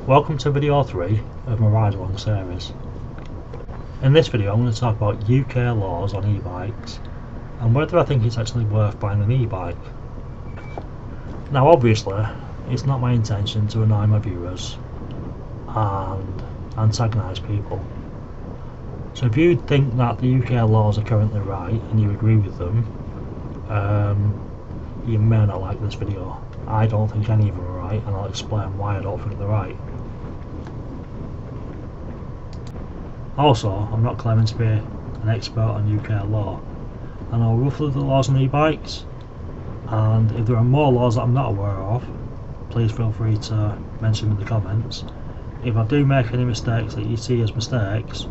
Welcome to video 3 of my ride along series. In this video I'm going to talk about UK laws on e-bikes and whether I think it's actually worth buying an e-bike. Now obviously it's not my intention to annoy my viewers and antagonise people. So if you think that the UK laws are currently right and you agree with them, you may not like this video. I don't think any of them are right, and I'll explain why I don't think they're right. Also, I'm not claiming to be an expert on UK law. I know roughly the laws on e-bikes, and if there are more laws that I'm not aware of, please feel free to mention them in the comments. If I do make any mistakes that you see as mistakes,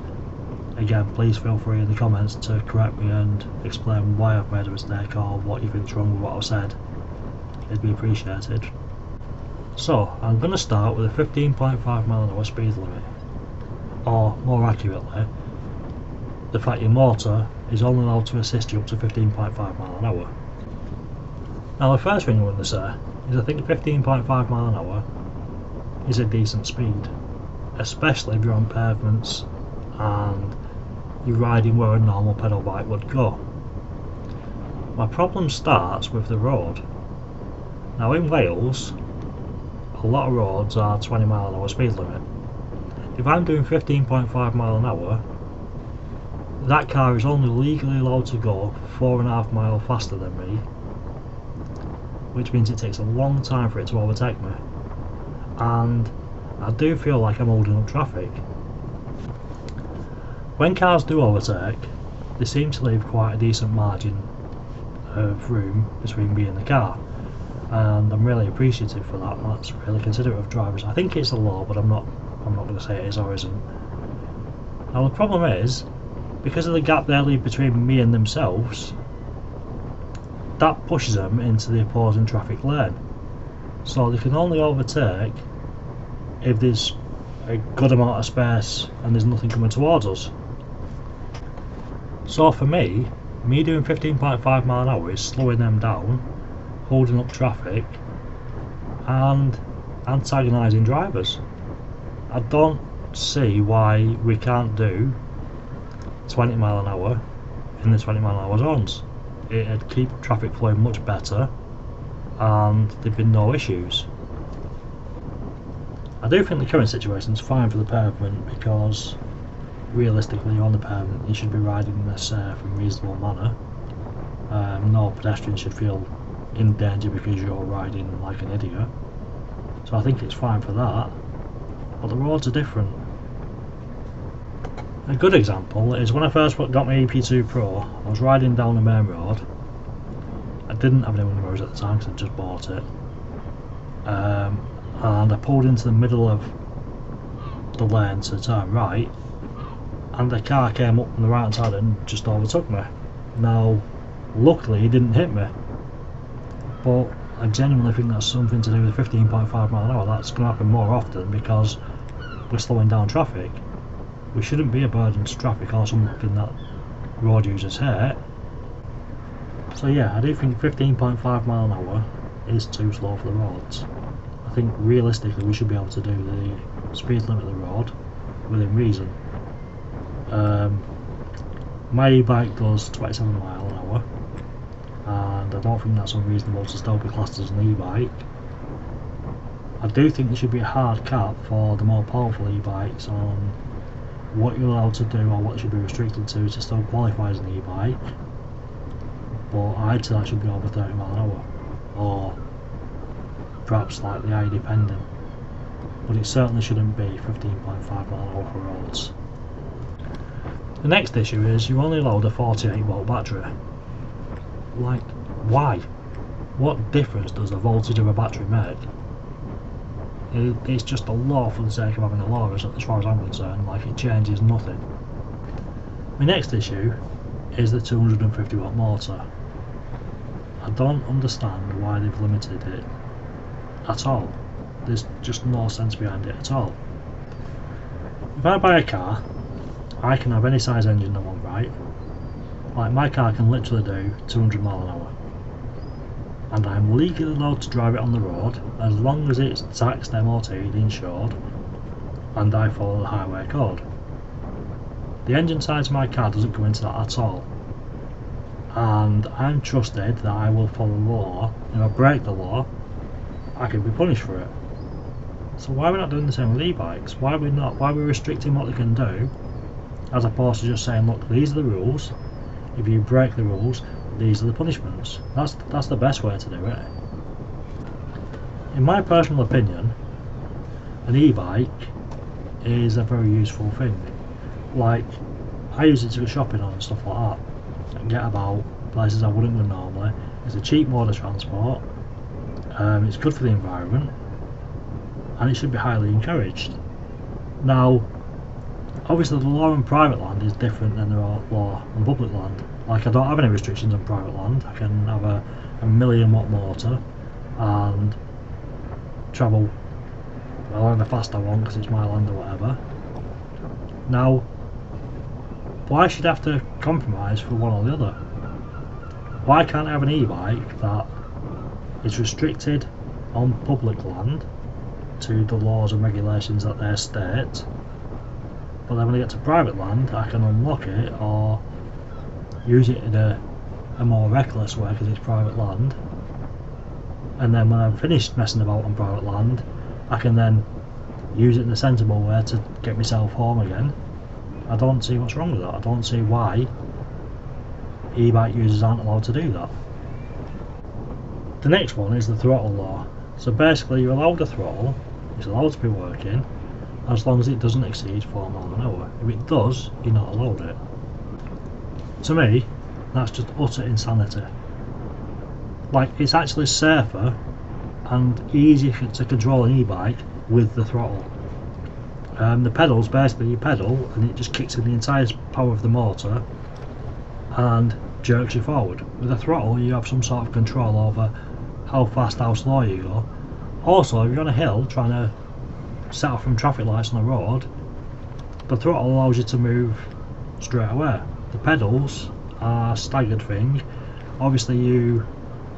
again please feel free in the comments to correct me and explain why I've made a mistake or what you think's wrong with what I've said. It'd be appreciated. So, I'm going to start with a 15.5mph speed limit. Or, more accurately, the fact your motor is only allowed to assist you up to 15.5mph. Now the first thing I'm going to say is I think 15.5mph is a decent speed, especially if you're on pavements and you're riding where a normal pedal bike would go. My problem starts with the road. Now in Wales, a lot of roads are 20mph speed limit. If I'm doing 15.5mph, that car is only legally allowed to go 4.5 miles faster than me, which means it takes a long time for it to overtake me, and I do feel like I'm holding up traffic. When cars do overtake, they seem to leave quite a decent margin of room between me and the car, and I'm really appreciative for that. That's really considerate of drivers. I think it's the law, but I'm not going to say it is or isn't. Now the problem is, because of the gap they leave between me and themselves, that pushes them into the opposing traffic lane. So they can only overtake if there's a good amount of space and there's nothing coming towards us. So for me doing 15.5mph is slowing them down, holding up traffic and antagonising drivers. I don't see why we can't do 20mph in the 20mph zones. It'd keep traffic flowing much better and there'd be no issues. I do think the current situation is fine for the pavement, because realistically on the pavement you should be riding in a safe and reasonable manner. No pedestrian should feel in danger because you're riding like an idiot. So I think it's fine for that. But the roads are different. A good example is when I first got my EP2 Pro, I was riding down the main road. I didn't have any window mirrors at the time because I just bought it. And I pulled into the middle of the lane to turn right, and the car came up on the right hand side and just overtook me. Now, luckily he didn't hit me, but I genuinely think that's something to do with 15.5mph. That's going to happen more often because we're slowing down traffic. We shouldn't be a burden to traffic or something that road users hate. So yeah, I do think 15.5mph is too slow for the roads. I think realistically we should be able to do the speed limit of the road within reason. My e-bike does 27mph, and I don't think that's unreasonable to still be classed as an e-bike. I do think there should be a hard cap for the more powerful e-bikes on what you're allowed to do or what should be restricted to still qualify as an e-bike, but I'd say that should be over 30mph, or perhaps slightly higher depending, but it certainly shouldn't be 15.5mph for roads. The next issue is you're only allowed a 48V battery. Like, why? What difference does the voltage of a battery make? It's just a law for the sake of having a law, as far as I'm concerned. Like, it changes nothing. My next issue is the 250W motor. I don't understand why they've limited it at all. There's just no sense behind it at all. If I buy a car, I can have any size engine I want, right? Like, my car can literally do 200mph, and I'm legally allowed to drive it on the road as long as it's taxed, MOT'd, insured, and I follow the highway code. The engine side of my car doesn't go into that at all, and I'm trusted that I will follow the law. If I break the law, I can be punished for it. So why are we not doing the same with e-bikes? Why are we restricting what they can do, as opposed to just saying, look, these are the rules, if you break the rules, these are the punishments. That's the best way to do it. In my personal opinion, an e-bike is a very useful thing. Like, I use it to go shopping on and stuff like that, and get about places I wouldn't go normally. It's a cheap mode of transport, it's good for the environment, and it should be highly encouraged. Now, obviously the law on private land is different than the law on public land. Like, I don't have any restrictions on private land. I can have a 1,000,000 watt motor and travel however fast I want because it's my land or whatever. Now, why should I have to compromise for one or the other? Why can't I have an e-bike that is restricted on public land to the laws and regulations that they state, but then when I get to private land I can unlock it or use it in a more reckless way because it's private land, and then when I've finished messing about on private land I can then use it in a sensible way to get myself home again? I don't see what's wrong with that. I don't see why e-bike users aren't allowed to do that. The next one is the throttle law. So basically you're allowed a throttle, it's allowed to be working, as long as it doesn't exceed 4 miles an hour. If it does, you're not allowed it. To me, that's just utter insanity. Like, it's actually safer and easier to control an e-bike with the throttle. The pedals, basically you pedal and it just kicks in the entire power of the motor and jerks you forward. With a throttle you have some sort of control over how fast, how slow you go. Also, if you're on a hill trying to set off from traffic lights on the road, the throttle allows you to move straight away. The pedals are a staggered thing. Obviously you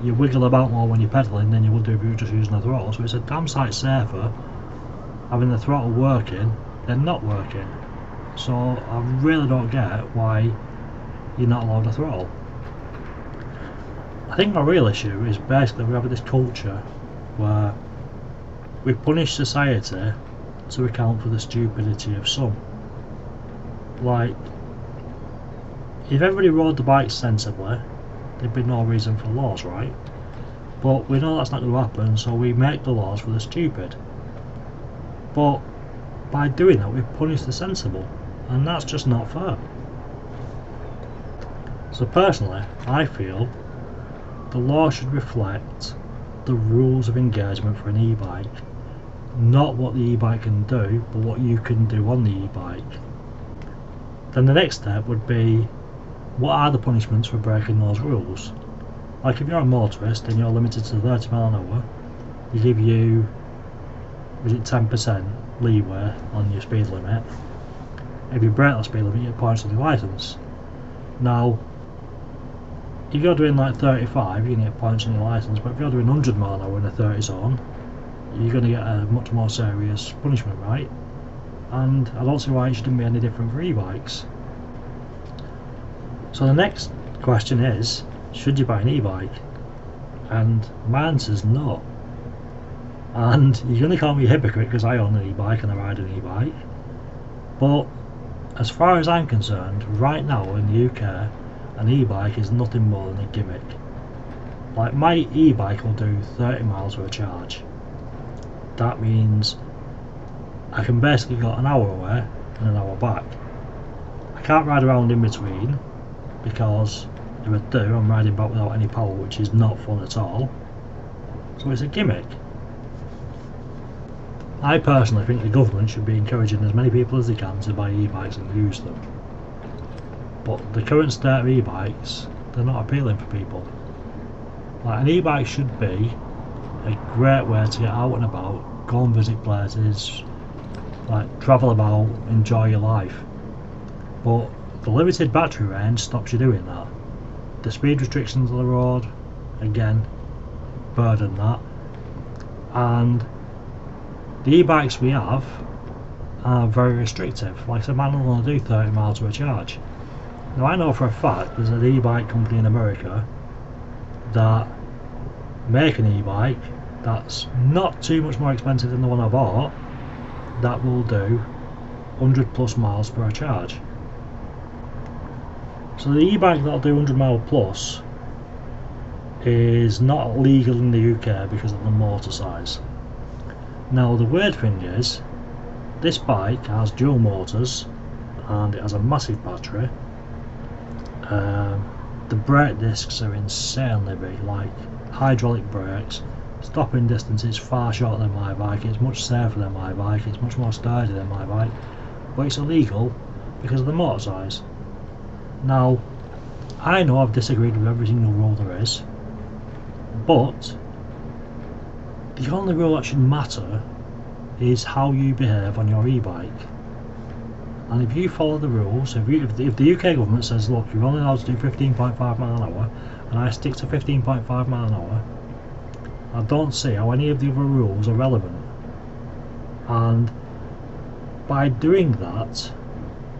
wiggle about more when you're pedaling than you would do if you were just using the throttle, so it's a damn sight safer having the throttle working than not working. So I really don't get why you're not allowed a throttle. I think my real issue is basically we have this culture where we punish society to account for the stupidity of some. Like, if everybody rode the bikes sensibly, there'd be no reason for laws, right? But we know that's not going to happen, so we make the laws for the stupid. But by doing that we punish the sensible, and that's just not fair. So personally, I feel the law should reflect the rules of engagement for an e-bike, not what the e-bike can do, but what you can do on the e-bike. Then the next step would be, what are the punishments for breaking those rules? Like, if you're a motorist and you're limited to 30 miles an hour, they give you, is it 10% leeway on your speed limit. If you break the speed limit, you get points on your licence. Now, if you're doing like 35, you can get points on your licence, but if you're doing 100 miles an hour in a 30 zone, you're going to get a much more serious punishment, right? And I don't see why it shouldn't be any different for e-bikes. So the next question is, should you buy an e-bike? And my answer is no. And you're going to call me a hypocrite because I own an e-bike and I ride an e-bike, but as far as I'm concerned, right now in the UK, an e-bike is nothing more than a gimmick. Like, my e-bike will do 30 miles for a charge. That means I can basically go an hour away and an hour back. I can't ride around in between because if I do, I'm riding back without any power, which is not fun at all. So it's a gimmick. I personally think the government should be encouraging as many people as they can to buy e-bikes and use them. But the current state of e-bikes, they're not appealing for people. Like, an e-bike should be a great way to get out and about, go and visit places, like travel about, enjoy your life. But the limited battery range stops you doing that. The speed restrictions on the road, again, burden that. And the e-bikes we have are very restrictive. Like I said, mine will only do 30 miles to a charge. Now I know for a fact there's an e-bike company in America that make an e-bike that's not too much more expensive than the one I bought, that will do 100 plus miles per charge. So the e-bike that'll do 100 mile plus is not legal in the UK because of the motor size. Now the weird thing is, this bike has dual motors and it has a massive battery. The brake discs are insanely big, like hydraulic brakes. Stopping distance is far shorter than my bike, it's much safer than my bike, it's much more sturdy than my bike, but it's illegal because of the motor size. Now, I know I've disagreed with every single rule there is, but the only rule that should matter is how you behave on your e-bike. And if you follow the rules, if the UK government says, look, you're only allowed to do 15.5 mile an hour, and I stick to 15.5 mile an hour, I don't see how any of the other rules are relevant. And by doing that,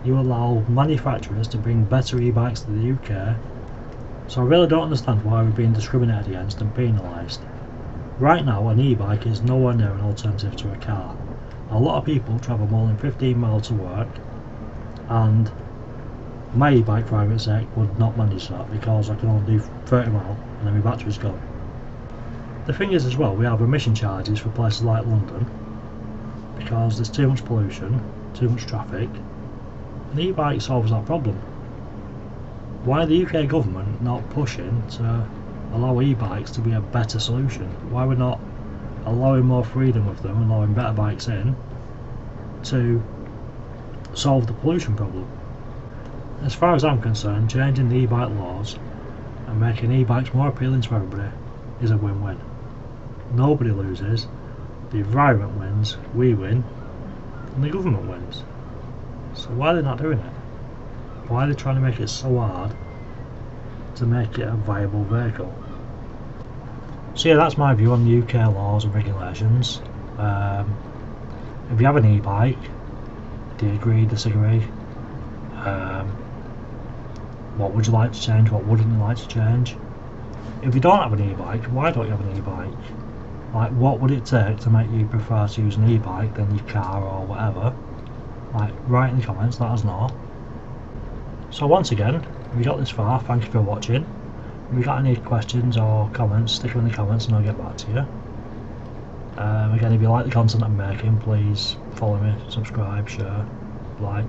you allow manufacturers to bring better e-bikes to the UK. So I really don't understand why we're being discriminated against and penalised. Right now, an e-bike is nowhere near an alternative to a car. A lot of people travel more than 15 miles to work, and my e-bike, for argument's sake, would not manage that because I can only do 30 miles and then my battery's gone. The thing is as well, we have emission charges for places like London because there's too much pollution, too much traffic. The e-bike solves that problem. Why the UK government not pushing to allow e-bikes to be a better solution? Why we're not allowing more freedom with them, allowing better bikes in to solve the pollution problem? As far as I'm concerned, changing the e-bike laws and making e-bikes more appealing to everybody is a win-win. Nobody loses, the environment wins, we win, and the government wins. So why are they not doing it? Why are they trying to make it so hard to make it a viable vehicle? So yeah, that's my view on the UK laws and regulations. If you have an e-bike, do you agree, disagree? What would you like to change, what wouldn't you like to change? If you don't have an e-bike, why don't you have an e-bike? Like, what would it take to make you prefer to use an e-bike than your car or whatever? Like, write in the comments, let us know. So once again, if you got this far, thank you for watching. If you got any questions or comments, stick them in the comments and I'll get back to you. Again, if you like the content I'm making, please follow me, subscribe, share, like,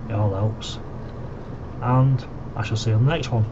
it all helps. And I shall see you on the next one.